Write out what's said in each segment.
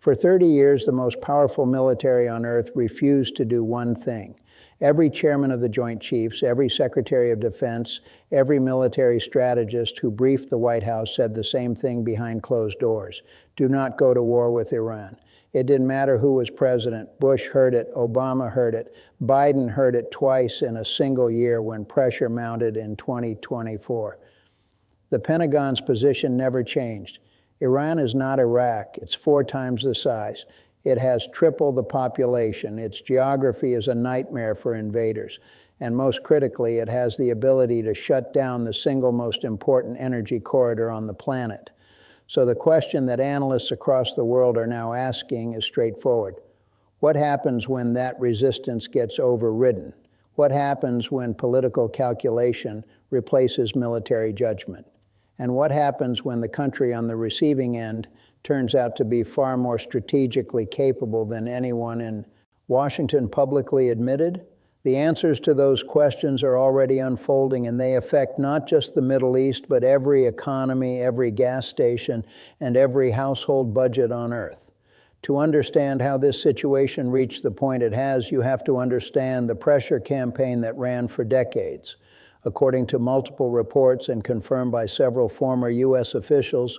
For 30 years, the most powerful military on earth refused to do one thing. Every chairman of the Joint Chiefs, every Secretary of Defense, every military strategist who briefed the White House said the same thing behind closed doors. Do not go to war with Iran. It didn't matter who was president. Bush heard it, Obama heard it, Biden heard it twice in a single year when pressure mounted in 2024. The Pentagon's position never changed. Iran is not Iraq. It's 4 times the size. It has triple the population. Its geography is a nightmare for invaders. And most critically, it has the ability to shut down the single most important energy corridor on the planet. So the question that analysts across the world are now asking is straightforward. What happens when that resistance gets overridden? What happens when political calculation replaces military judgment? And what happens when the country on the receiving end turns out to be far more strategically capable than anyone in Washington publicly admitted? The answers to those questions are already unfolding, and they affect not just the Middle East, but every economy, every gas station, and every household budget on Earth. To understand how this situation reached the point it has, you have to understand the pressure campaign that ran for decades. According to multiple reports and confirmed by several former U.S. officials,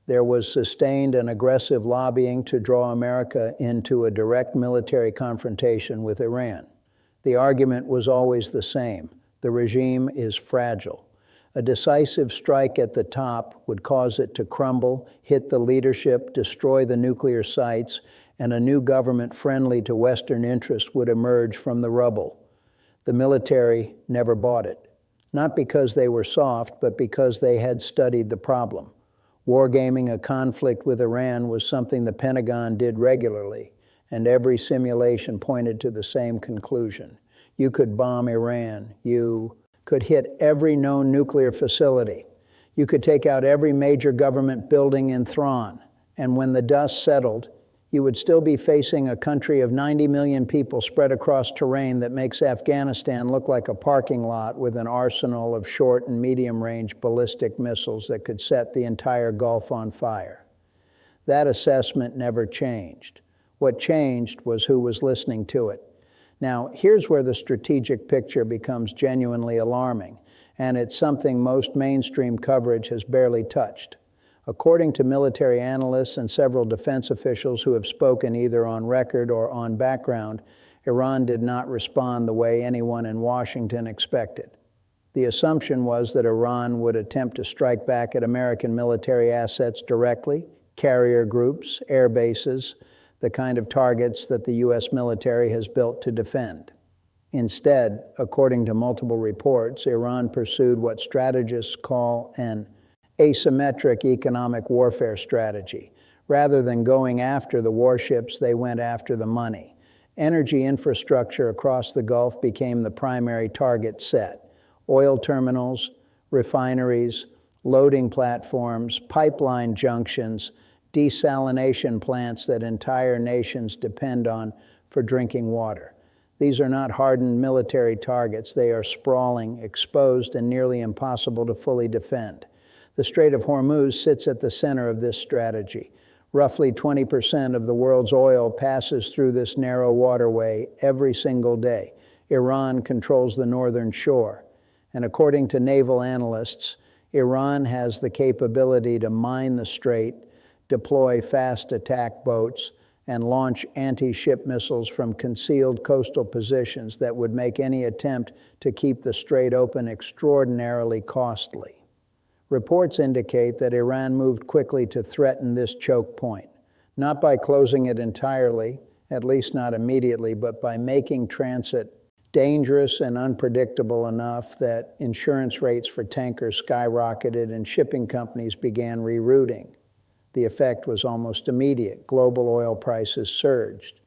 there was sustained and aggressive lobbying to draw America into a direct military confrontation with Iran. The argument was always the same. The regime is fragile. A decisive strike at the top would cause it to crumble, hit the leadership, destroy the nuclear sites, and a new government friendly to Western interests would emerge from the rubble. The military never bought it. Not because they were soft, but because they had studied the problem. Wargaming a conflict with Iran was something the Pentagon did regularly, and every simulation pointed to the same conclusion. You could bomb Iran. You could hit every known nuclear facility. You could take out every major government building in Thrawn. And when the dust settled, you would still be facing a country of 90 million people spread across terrain that makes Afghanistan look like a parking lot with an arsenal of short and medium-range ballistic missiles that could set the entire Gulf on fire. That assessment never changed. What changed was who was listening to it. Now, here's where the strategic picture becomes genuinely alarming, and it's something most mainstream coverage has barely touched. According to military analysts and several defense officials who have spoken either on record or on background, Iran did not respond the way anyone in Washington expected. The assumption was that Iran would attempt to strike back at American military assets directly, carrier groups, air bases, the kind of targets that the U.S. military has built to defend. Instead, according to multiple reports, Iran pursued what strategists call an asymmetric economic warfare strategy. Rather than going after the warships, they went after the money. Energy infrastructure across the Gulf became the primary target set. Oil terminals, refineries, loading platforms, pipeline junctions, desalination plants that entire nations depend on for drinking water. These are not hardened military targets. They are sprawling, exposed, and nearly impossible to fully defend. The Strait of Hormuz sits at the center of this strategy. Roughly 20% of the world's oil passes through this narrow waterway every single day. Iran controls the northern shore. And according to naval analysts, Iran has the capability to mine the strait, deploy fast attack boats, and launch anti-ship missiles from concealed coastal positions that would make any attempt to keep the strait open extraordinarily costly. Reports indicate that Iran moved quickly to threaten this choke point, not by closing it entirely, at least not immediately, but by making transit dangerous and unpredictable enough that insurance rates for tankers skyrocketed and shipping companies began rerouting. The effect was almost immediate. Global oil prices surged,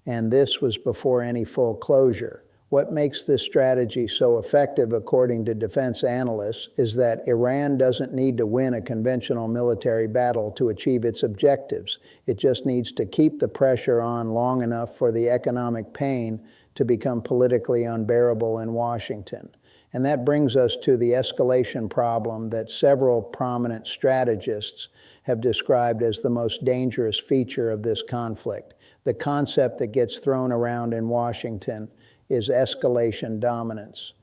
and this was before any full closure. What makes this strategy so effective, according to defense analysts, is that Iran doesn't need to win a conventional military battle to achieve its objectives. It just needs to keep the pressure on long enough for the economic pain to become politically unbearable in Washington. And that brings us to the escalation problem that several prominent strategists have described as the most dangerous feature of this conflict. The concept that gets thrown around in Washington is escalation dominance.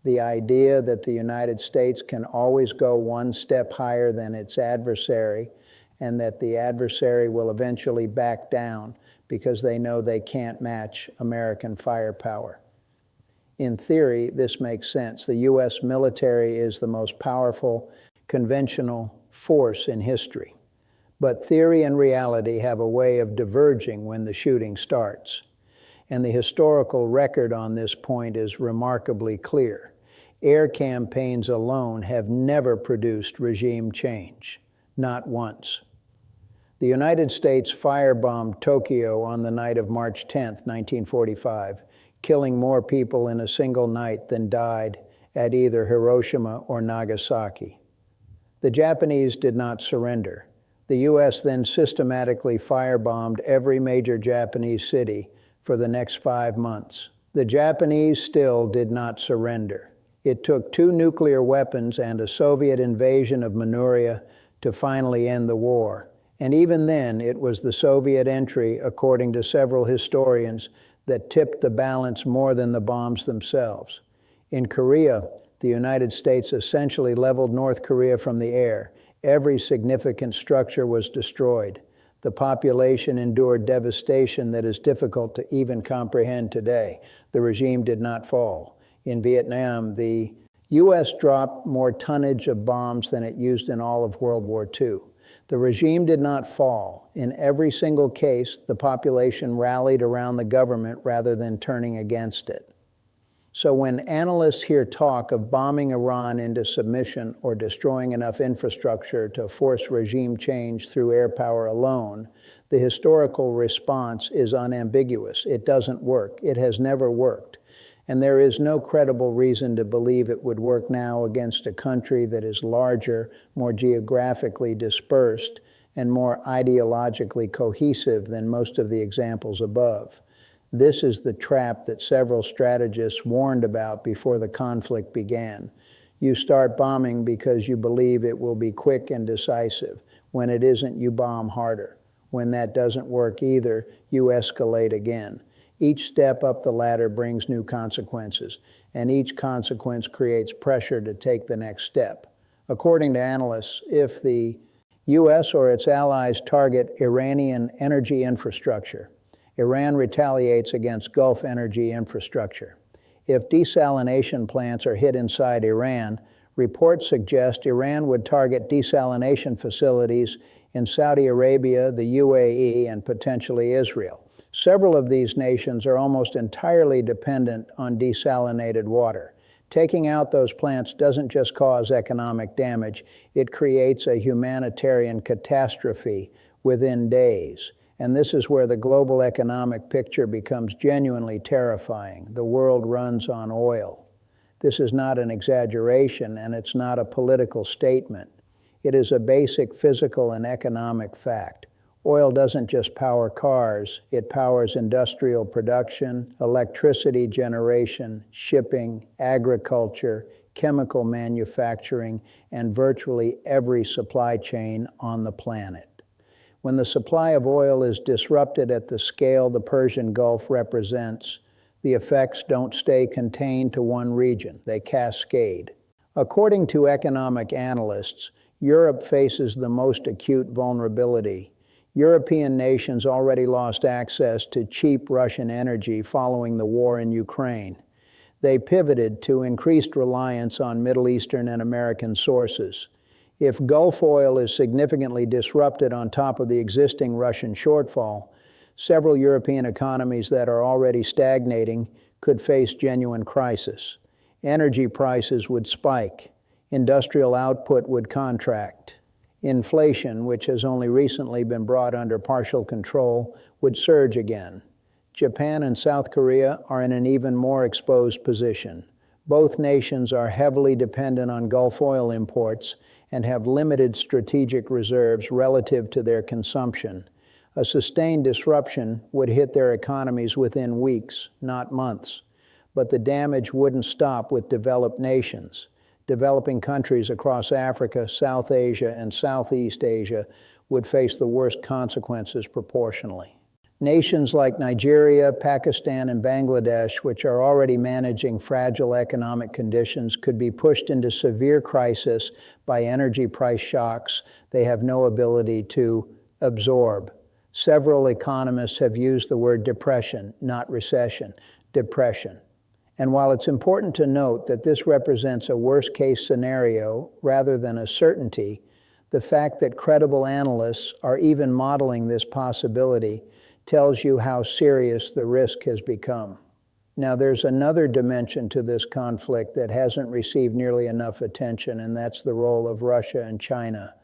The idea that the United States can always go one step higher than its adversary, and that the adversary will eventually back down because they know they can't match American firepower. In theory, this makes sense. The U.S. military is the most powerful conventional force in history. But theory and reality have a way of diverging when the shooting starts. And the historical record on this point is remarkably clear. Air campaigns alone have never produced regime change, not once. The United States firebombed Tokyo on the night of March 10, 1945, killing more people in a single night than died at either Hiroshima or Nagasaki. The Japanese did not surrender. The U.S. then systematically firebombed every major Japanese city for the next 5 months. The Japanese still did not surrender. It took 2 nuclear weapons and a Soviet invasion of Manchuria to finally end the war. And even then, it was the Soviet entry, according to several historians, that tipped the balance more than the bombs themselves. In Korea, the United States essentially leveled North Korea from the air. Every significant structure was destroyed. The population endured devastation that is difficult to even comprehend today. The regime did not fall. In Vietnam, the U.S. dropped more tonnage of bombs than it used in all of World War II. The regime did not fall. In every single case, the population rallied around the government rather than turning against it. So when analysts hear talk of bombing Iran into submission or destroying enough infrastructure to force regime change through air power alone, the historical response is unambiguous. It doesn't work. It has never worked. And there is no credible reason to believe it would work now against a country that is larger, more geographically dispersed, and more ideologically cohesive than most of the examples above. This is the trap that several strategists warned about before the conflict began. You start bombing because you believe it will be quick and decisive. When it isn't, you bomb harder. When that doesn't work either, you escalate again. Each step up the ladder brings new consequences, and each consequence creates pressure to take the next step. According to analysts, if the U.S. or its allies target Iranian energy infrastructure, Iran retaliates against Gulf energy infrastructure. If desalination plants are hit inside Iran, reports suggest Iran would target desalination facilities in Saudi Arabia, the UAE, and potentially Israel. Several of these nations are almost entirely dependent on desalinated water. Taking out those plants doesn't just cause economic damage, it creates a humanitarian catastrophe within days. And this is where the global economic picture becomes genuinely terrifying. The world runs on oil. This is not an exaggeration, and it's not a political statement. It is a basic physical and economic fact. Oil doesn't just power cars, it powers industrial production, electricity generation, shipping, agriculture, chemical manufacturing, and virtually every supply chain on the planet. When the supply of oil is disrupted at the scale the Persian Gulf represents, the effects don't stay contained to one region, they cascade. According to economic analysts, Europe faces the most acute vulnerability. European nations already lost access to cheap Russian energy following the war in Ukraine. They pivoted to increased reliance on Middle Eastern and American sources. If Gulf oil is significantly disrupted on top of the existing Russian shortfall, several European economies that are already stagnating could face genuine crisis. Energy prices would spike. Industrial output would contract. Inflation, which has only recently been brought under partial control, would surge again. Japan and South Korea are in an even more exposed position. Both nations are heavily dependent on Gulf oil imports and have limited strategic reserves relative to their consumption. A sustained disruption would hit their economies within weeks, not months. But the damage wouldn't stop with developed nations. Developing countries across Africa, South Asia, and Southeast Asia would face the worst consequences proportionally. Nations like Nigeria, Pakistan, and Bangladesh, which are already managing fragile economic conditions, could be pushed into severe crisis by energy price shocks they have no ability to absorb. Several economists have used the word depression, not recession, depression. And while it's important to note that this represents a worst-case scenario rather than a certainty, the fact that credible analysts are even modeling this possibility tells you how serious the risk has become. Now, there's another dimension to this conflict that hasn't received nearly enough attention, and that's the role of Russia and China.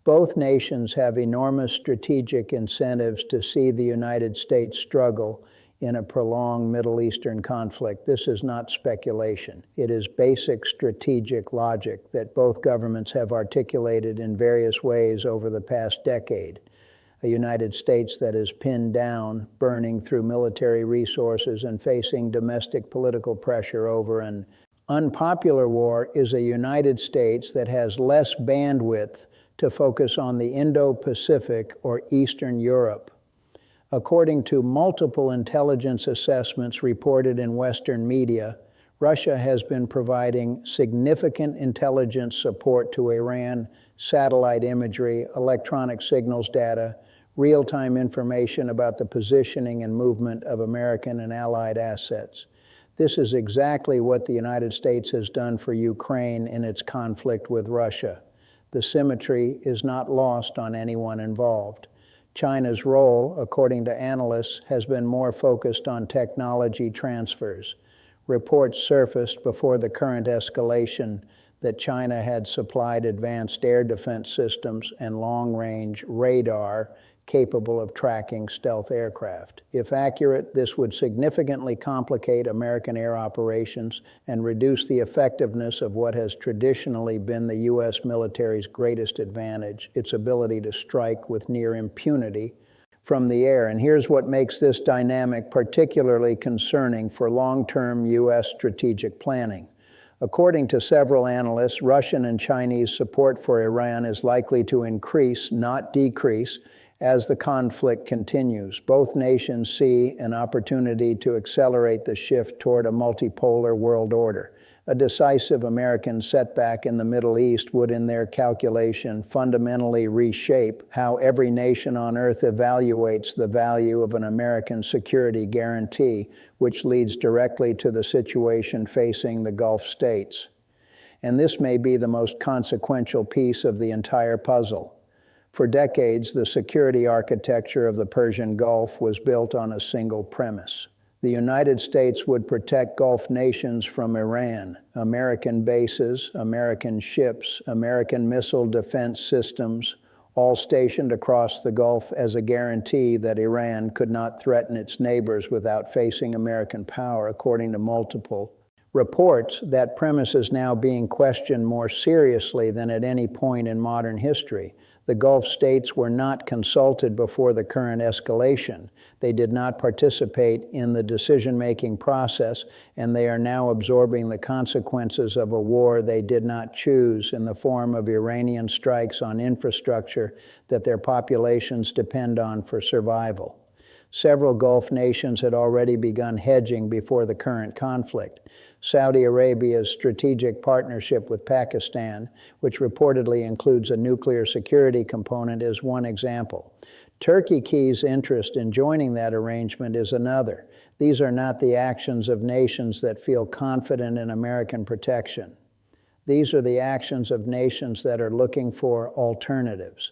Both nations have enormous strategic incentives to see the United States struggle in a prolonged Middle Eastern conflict. This is not speculation. It is basic strategic logic that both governments have articulated in various ways over the past decade. A United States that is pinned down, burning through military resources and facing domestic political pressure over an unpopular war is a United States that has less bandwidth to focus on the Indo-Pacific or Eastern Europe. According to multiple intelligence assessments reported in Western media, Russia has been providing significant intelligence support to Iran, satellite imagery, electronic signals data, real-time information about the positioning and movement of American and Allied assets. This is exactly what the United States has done for Ukraine in its conflict with Russia. The symmetry is not lost on anyone involved. China's role, according to analysts, has been more focused on technology transfers. Reports surfaced before the current escalation that China had supplied advanced air defense systems and long-range radar capable of tracking stealth aircraft. If accurate, this would significantly complicate American air operations and reduce the effectiveness of what has traditionally been the U.S. military's greatest advantage, its ability to strike with near impunity from the air. And here's what makes this dynamic particularly concerning for long-term U.S. strategic planning. According to several analysts, Russian and Chinese support for Iran is likely to increase, not decrease, as the conflict continues. Both nations see an opportunity to accelerate the shift toward a multipolar world order. A decisive American setback in the Middle East would, in their calculation, fundamentally reshape how every nation on earth evaluates the value of an American security guarantee, which leads directly to the situation facing the Gulf states. And this may be the most consequential piece of the entire puzzle. For decades, the security architecture of the Persian Gulf was built on a single premise. The United States would protect Gulf nations from Iran, American bases, American ships, American missile defense systems, all stationed across the Gulf as a guarantee that Iran could not threaten its neighbors without facing American power, according to multiple reports. That premise is now being questioned more seriously than at any point in modern history. The Gulf states were not consulted before the current escalation. They did not participate in the decision-making process, and they are now absorbing the consequences of a war they did not choose in the form of Iranian strikes on infrastructure that their populations depend on for survival. Several Gulf nations had already begun hedging before the current conflict. Saudi Arabia's strategic partnership with Pakistan, which reportedly includes a nuclear security component, is one example. Turkey's interest in joining that arrangement is another. These are not the actions of nations that feel confident in American protection. These are the actions of nations that are looking for alternatives.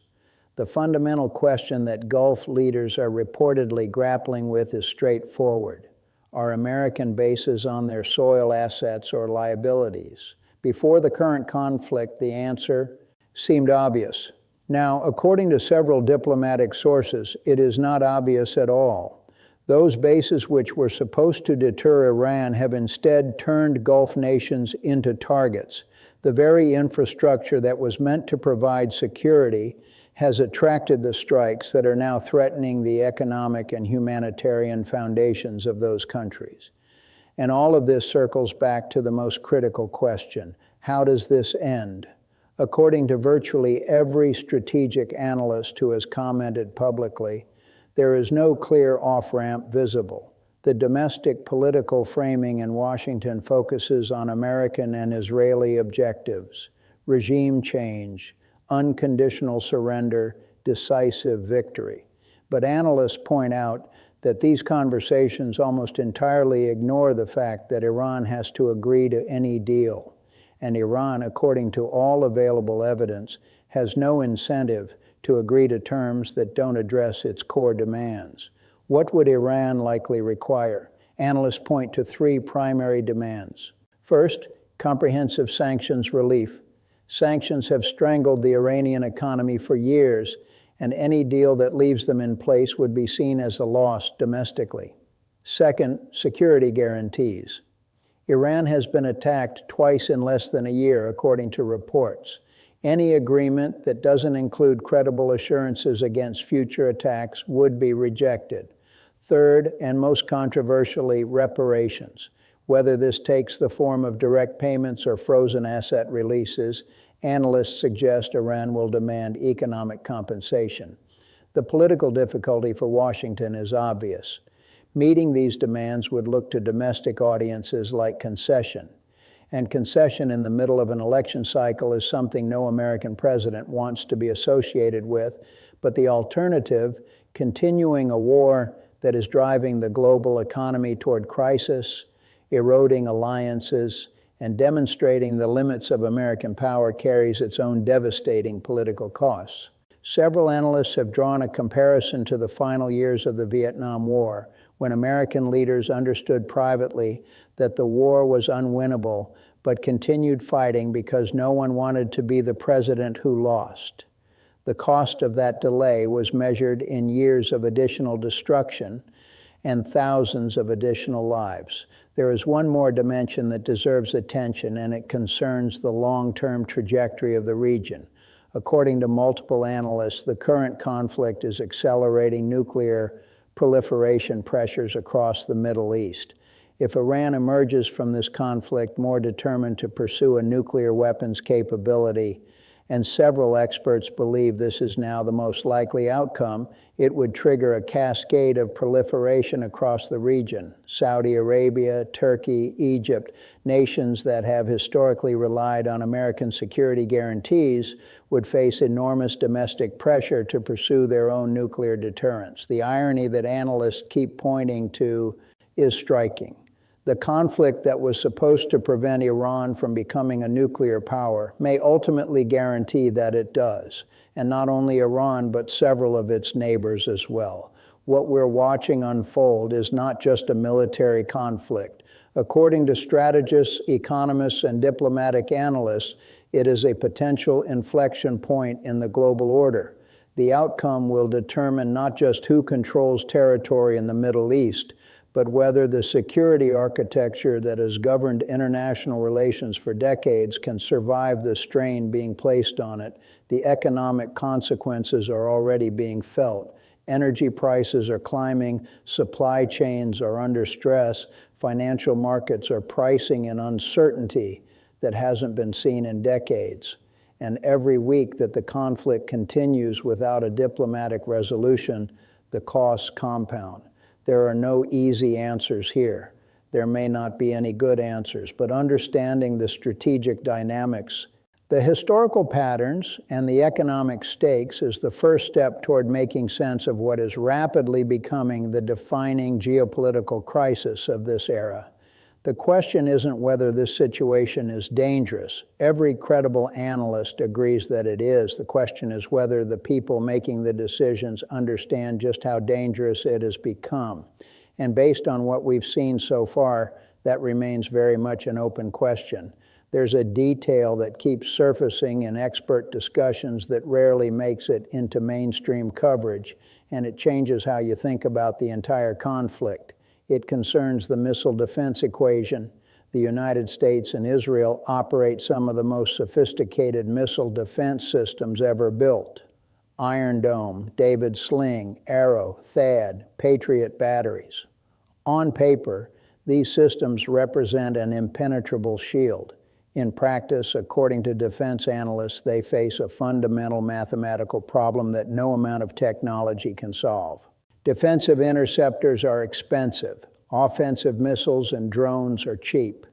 The fundamental question that Gulf leaders are reportedly grappling with is straightforward. Are American bases on their soil assets or liabilities? Before the current conflict, the answer seemed obvious. Now, according to several diplomatic sources, it is not obvious at all. Those bases which were supposed to deter Iran have instead turned Gulf nations into targets. The very infrastructure that was meant to provide security has attracted the strikes that are now threatening the economic and humanitarian foundations of those countries. And all of this circles back to the most critical question: how does this end? According to virtually every strategic analyst who has commented publicly, there is no clear off-ramp visible. The domestic political framing in Washington focuses on American and Israeli objectives: regime change, unconditional surrender, decisive victory. But analysts point out that these conversations almost entirely ignore the fact that Iran has to agree to any deal. And Iran, according to all available evidence, has no incentive to agree to terms that don't address its core demands. What would Iran likely require? Analysts point to three primary demands. First, comprehensive sanctions relief. Sanctions have strangled the Iranian economy for years, and any deal that leaves them in place would be seen as a loss domestically. Second, security guarantees. Iran has been attacked twice in less than a year, according to reports. Any agreement that doesn't include credible assurances against future attacks would be rejected. Third, and most controversially, reparations. Whether this takes the form of direct payments or frozen asset releases, analysts suggest Iran will demand economic compensation. The political difficulty for Washington is obvious. Meeting these demands would look to domestic audiences like concession. And concession in the middle of an election cycle is something no American president wants to be associated with, but the alternative, continuing a war that is driving the global economy toward crisis, eroding alliances, and demonstrating the limits of American power, carries its own devastating political costs. Several analysts have drawn a comparison to the final years of the Vietnam War, when American leaders understood privately that the war was unwinnable, but continued fighting because no one wanted to be the president who lost. The cost of that delay was measured in years of additional destruction and thousands of additional lives. There is one more dimension that deserves attention, and it concerns the long-term trajectory of the region. According to multiple analysts, the current conflict is accelerating nuclear proliferation pressures across the Middle East. If Iran emerges from this conflict more determined to pursue a nuclear weapons capability, and several experts believe this is now the most likely outcome, it would trigger a cascade of proliferation across the region. Saudi Arabia, Turkey, Egypt, nations that have historically relied on American security guarantees, would face enormous domestic pressure to pursue their own nuclear deterrence. The irony that analysts keep pointing to is striking. The conflict that was supposed to prevent Iran from becoming a nuclear power may ultimately guarantee that it does, and not only Iran, but several of its neighbors as well. What we're watching unfold is not just a military conflict. According to strategists, economists, and diplomatic analysts, it is a potential inflection point in the global order. The outcome will determine not just who controls territory in the Middle East, but whether the security architecture that has governed international relations for decades can survive the strain being placed on it. The economic consequences are already being felt. Energy prices are climbing, supply chains are under stress, financial markets are pricing in uncertainty that hasn't been seen in decades. And every week that the conflict continues without a diplomatic resolution, the costs compound. There are no easy answers here. There may not be any good answers, but understanding the strategic dynamics, the historical patterns, and the economic stakes is the first step toward making sense of what is rapidly becoming the defining geopolitical crisis of this era. The question isn't whether this situation is dangerous. Every credible analyst agrees that it is. The question is whether the people making the decisions understand just how dangerous it has become. And based on what we've seen so far, that remains very much an open question. There's a detail that keeps surfacing in expert discussions that rarely makes it into mainstream coverage, and it changes how you think about the entire conflict. It concerns the missile defense equation. The United States and Israel operate some of the most sophisticated missile defense systems ever built. Iron Dome, David Sling, Arrow, THAAD, Patriot batteries. On paper, These systems represent an impenetrable shield. In practice, according to defense analysts, they face a fundamental mathematical problem that no amount of technology can solve. Defensive interceptors are expensive. Offensive missiles and drones are cheap.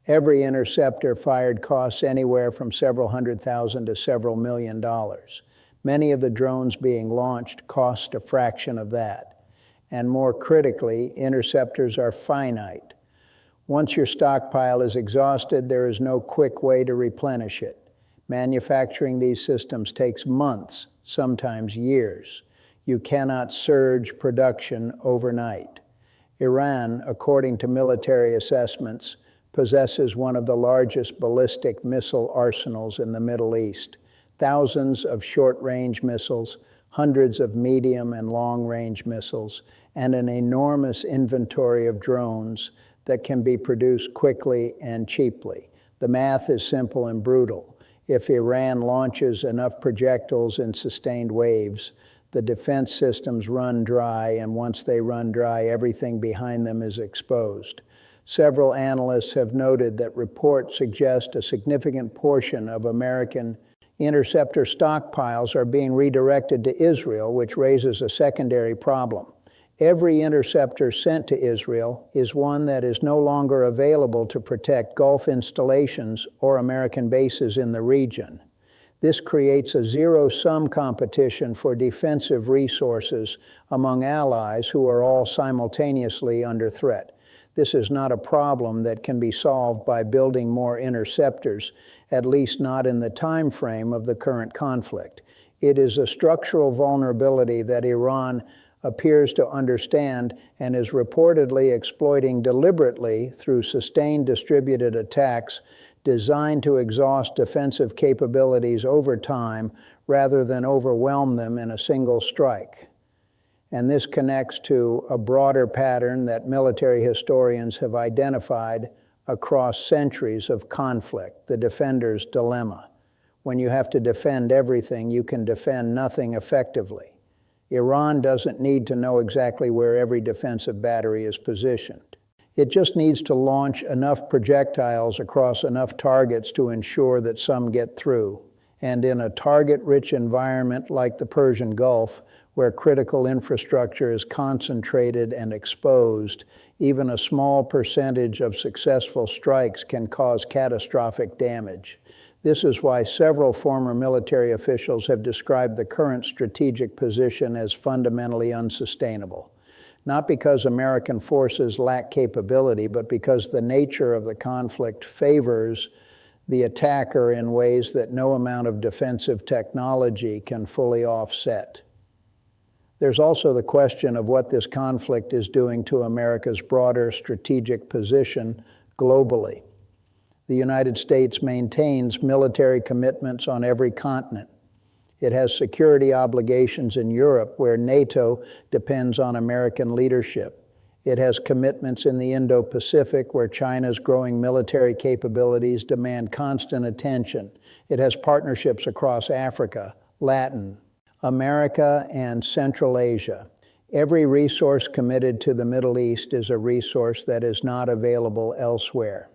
Every interceptor fired costs anywhere from several $100,000 to several $1 million. Many of the drones being launched cost a fraction of that. And more critically, interceptors are finite. Once your stockpile is exhausted, there is no quick way to replenish it. Manufacturing these systems takes months, sometimes years. You cannot surge production overnight. Iran, according to military assessments, possesses one of the largest ballistic missile arsenals in the Middle East. Thousands of short-range missiles, hundreds of medium and long-range missiles, and an enormous inventory of drones that can be produced quickly and cheaply. The math is simple and brutal. If Iran launches enough projectiles in sustained waves, the defense systems run dry, and once they run dry, everything behind them is exposed. Several analysts have noted that reports suggest a significant portion of American interceptor stockpiles are being redirected to Israel, which raises a secondary problem. Every interceptor sent to Israel is one that is no longer available to protect Gulf installations or American bases in the region. This creates a zero-sum competition for defensive resources among allies who are all simultaneously under threat. This is not a problem that can be solved by building more interceptors, at least not in the time frame of the current conflict. It is a structural vulnerability that Iran appears to understand and is reportedly exploiting deliberately through sustained distributed attacks designed to exhaust defensive capabilities over time rather than overwhelm them in a single strike. And this connects to a broader pattern that military historians have identified across centuries of conflict, the defender's dilemma. When you have to defend everything, you can defend nothing effectively. Iran doesn't need to know exactly where every defensive battery is positioned. It just needs to launch enough projectiles across enough targets to ensure that some get through. And in a target-rich environment like the Persian Gulf, where critical infrastructure is concentrated and exposed, even a small percentage of successful strikes can cause catastrophic damage. This is why several former military officials have described the current strategic position as fundamentally unsustainable. Not because American forces lack capability, but because the nature of the conflict favors the attacker in ways that no amount of defensive technology can fully offset. There's also the question of what this conflict is doing to America's broader strategic position globally. The United States maintains military commitments on every continent. It has security obligations in Europe, where NATO depends on American leadership. It has commitments in the Indo-Pacific, where China's growing military capabilities demand constant attention. It has partnerships across Africa, Latin America, and Central Asia. Every resource committed to the Middle East is a resource that is not available elsewhere.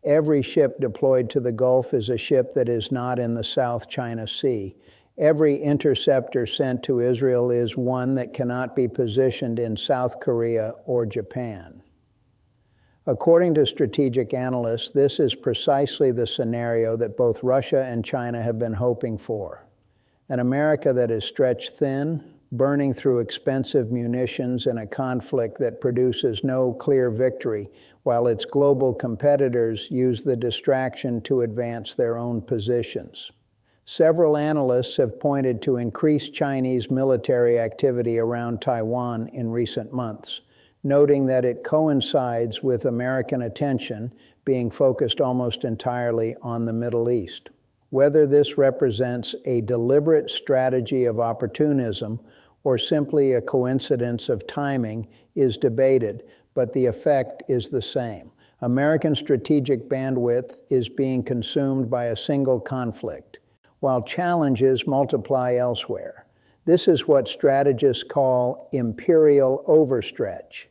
Every ship deployed to the Gulf is a ship that is not in the South China Sea. Every interceptor sent to Israel is one that cannot be positioned in South Korea or Japan. According to strategic analysts, this is precisely the scenario that both Russia and China have been hoping for. An America that is stretched thin, burning through expensive munitions in a conflict that produces no clear victory, while its global competitors use the distraction to advance their own positions. Several analysts have pointed to increased Chinese military activity around Taiwan in recent months, noting that it coincides with American attention being focused almost entirely on the Middle East. Whether this represents a deliberate strategy of opportunism or simply a coincidence of timing is debated, but the effect is the same. American strategic bandwidth is being consumed by a single conflict, while challenges multiply elsewhere. This is what strategists call imperial overstretch.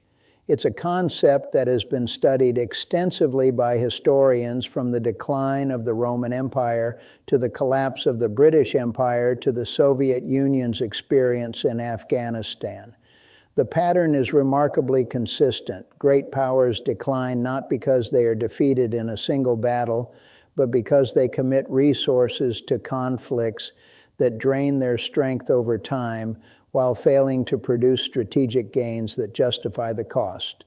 It's a concept that has been studied extensively by historians from the decline of the Roman Empire to the collapse of the British Empire to the Soviet Union's experience in Afghanistan. The pattern is remarkably consistent. Great powers decline not because they are defeated in a single battle, but because they commit resources to conflicts that drain their strength over time while failing to produce strategic gains that justify the cost.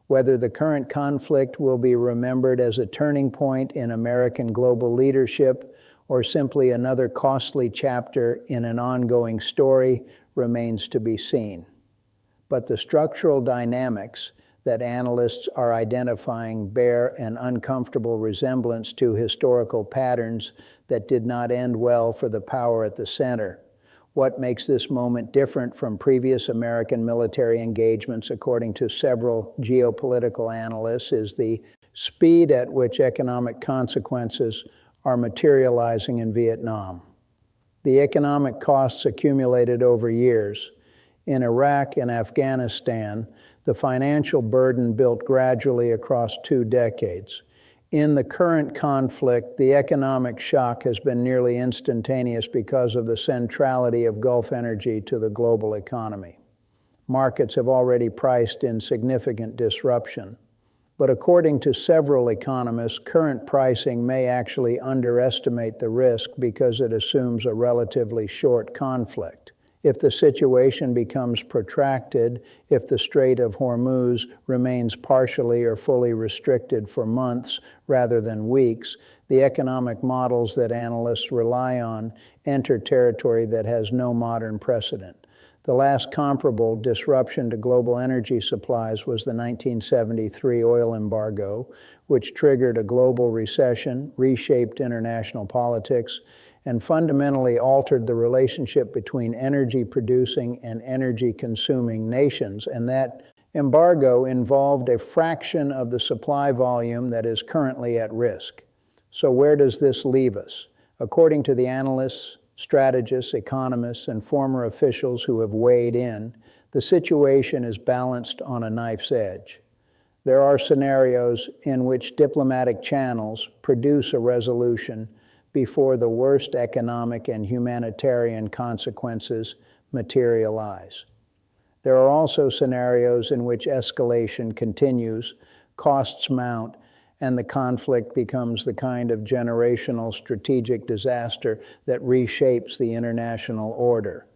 Whether the current conflict will be remembered as a turning point in American global leadership or simply another costly chapter in an ongoing story remains to be seen. But the structural dynamics that analysts are identifying bear an uncomfortable resemblance to historical patterns that did not end well for the power at the center. What makes this moment different from previous American military engagements, according to several geopolitical analysts, is the speed at which economic consequences are materializing in Vietnam. The economic costs accumulated over years. In Iraq and Afghanistan, the financial burden built gradually across 2 decades. In the current conflict, the economic shock has been nearly instantaneous because of the centrality of Gulf energy to the global economy. Markets have already priced in significant disruption. But according to several economists, current pricing may actually underestimate the risk because it assumes a relatively short conflict. If the situation becomes protracted, if the Strait of Hormuz remains partially or fully restricted for months rather than weeks, the economic models that analysts rely on enter territory that has no modern precedent. The last comparable disruption to global energy supplies was the 1973 oil embargo, which triggered a global recession, reshaped international politics, and fundamentally altered the relationship between energy-producing and energy-consuming nations. And that embargo involved a fraction of the supply volume that is currently at risk. So where does this leave us? According to the analysts, strategists, economists, and former officials who have weighed in, the situation is balanced on a knife's edge. There are scenarios in which diplomatic channels produce a resolution before the worst economic and humanitarian consequences materialize. There are also scenarios in which escalation continues, costs mount, and the conflict becomes the kind of generational strategic disaster that reshapes the international order.